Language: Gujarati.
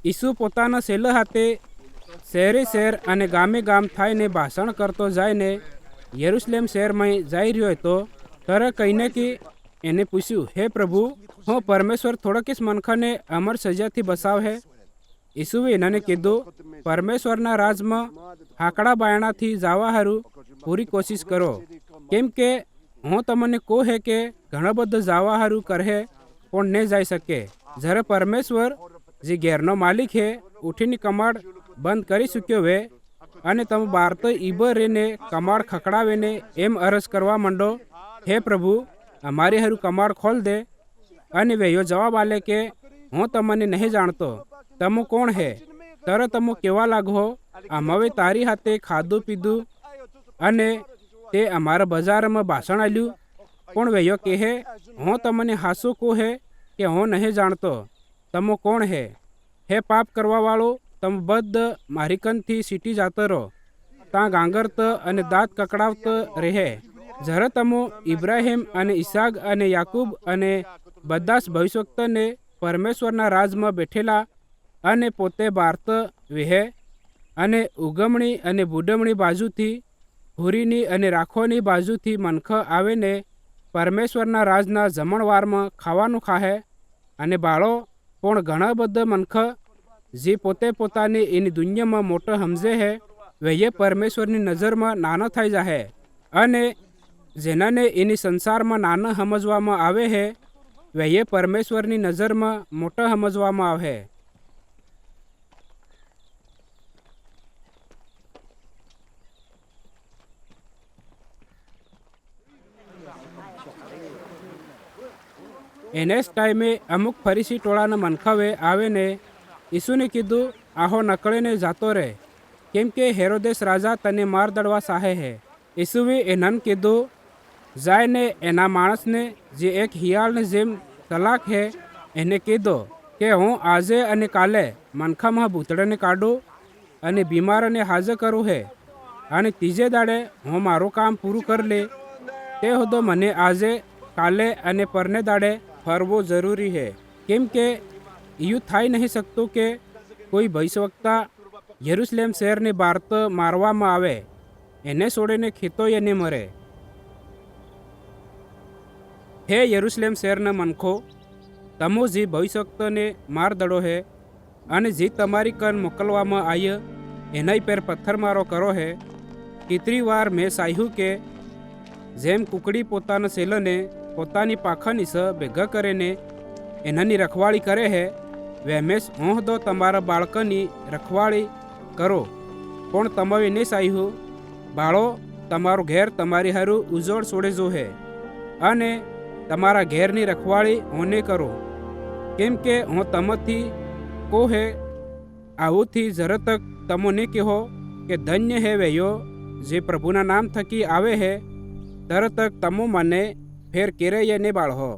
ઈસુ પોતાના સેલા હાથે શહેરે શહેર અને ગામે ગામ થઈને ભાષણ કરતો જઈને યરુશલેમ શહેરમાં જઈ રહ્યો હતો. ત્યારે કહીને કે એને પૂછ્યું, હે પ્રભુ, હું પરમેશ્વર થોડોકીસ મનખાને અમર સજાથી બસાવે? ઈસુએ એનાને કીધું, પરમેશ્વરના રાજમાં હાકડા બાયણાથી જવા હારું પૂરી કોશિશ કરો. કેમ કે હું તમને કહું હે કે ઘણા બધા જવા હારું કરે પણ નહીં જઈ શકે. જ્યારે પરમેશ્વર જે ઘેરનો માલિક હે ઉઠીને કમાડ બંધ કરી ચૂક્યો હોય અને તમે બહાર તો ઈબર રહીને કમાડ ખખડાવીને એમ અરજ કરવા માંડો, હે પ્રભુ, અમારી હારું કમાડ ખોલ દે, અને વેયો જવાબ આલે કે હું તમને નહીં જાણતો, તમે કોણ હે? ત્યારે તમે કેવા લાગો, અમે તારી હાથે ખાધું પીધું અને તે અમારા બજારમાં ભાષણ આલ્યું? પણ વેયો કહે, હું તમને હાસું કહું હે કે હું નહીં જાણતો, તમે કોણ હે? હે પાપ કરવાવાળો, તમે બધ મારી કનથી સીટી જાતો રહો, ત્યાં ગાંગરત અને દાંત કકડાવત રહે. જ્યારે તમે ઇબ્રાહિમ અને ઈસાક અને યાકૂબ અને બધા જ ભવિષ્યવક્તાને પરમેશ્વરના રાજમાં બેઠેલા અને પોતે બારત વિહે અને ઉગમણી અને બુડમણી બાજુથી હુરીની અને રાખોની બાજુથી મનખ આવે ને પરમેશ્વરના રાજના જમણવારમાં ખાવાનું ખાહે, અને બાળો પણ ઘણા બધા મનખ જે પોતે પોતાની એની દુનિયામાં મોટો સમજે હે વહીએ પરમેશ્વરની નજરમાં નાનો થઈ જાહે, અને જેનાને એની સંસારમાં નાના સમજવામાં આવે હે વહીએ પરમેશ્વરની નજરમાં મોટો સમજવામાં આવે. એને જ ટાઈમે અમુક ફરીસી ટોળાના મનખાવે આવીને ઈસુને કીધું, આહો નકળીને જાતો રહે, કેમ કે હેરોદેસ રાજા તને માર દડવા સાહે હે. ઈસુએ એનાને કીધું, જાયને એના માણસને જે એક હિયાળને જેમ તલાક હે એને કીધો કે હું આજે અને કાલે મનખામાં ભૂતડાને કાઢું અને બીમારોને હાજર કરું હે, અને ત્રીજે દાડે હું મારું કામ પૂરું કરી લે. તે હોદો મને આજે કાલે અને પરને દાડે ફરવું જરૂરી હે, કેમ કે એવું થઈ નહીં શકતું કે કોઈ ભવિષ્યવક્તા યરુશલેમ શહેરની બહાર તો મારવામાં આવે, એને છોડીને ખેતોય એને મરે. હે યરુશલેમ શહેરના મનખો, તમો જે ભવિષ્યવક્તાને માર દડો હે અને જે તમારી કન મોકલવામાં આવ્ય એના પર પથ્થરમારો કરો હે. કેટલી વાર મેં સાહ્યું કે જેમ કુકડી પોતાના સેલને પોતાની પાખાની સ ભેગા કરીને એનાની રખવાળી કરે હે, વેમેશ હું તો તમારા બાળકોની રખવાળી કરો. પણ તમે એને સાહ્યું, બાળો, તમારું ઘેર તમારી હારું ઉજોડ છોડે જો હે, અને તમારા ઘેરની રખવાળી હોને કરો. કેમ કે હું તમથી કહું હે, આવુંથી જરત તક તમોને કહો કે ધન્ય હે વેયો જે પ્રભુના નામ થકી આવે હે, તરત તક તમો મને ફેર કેરૈયને બાળહો.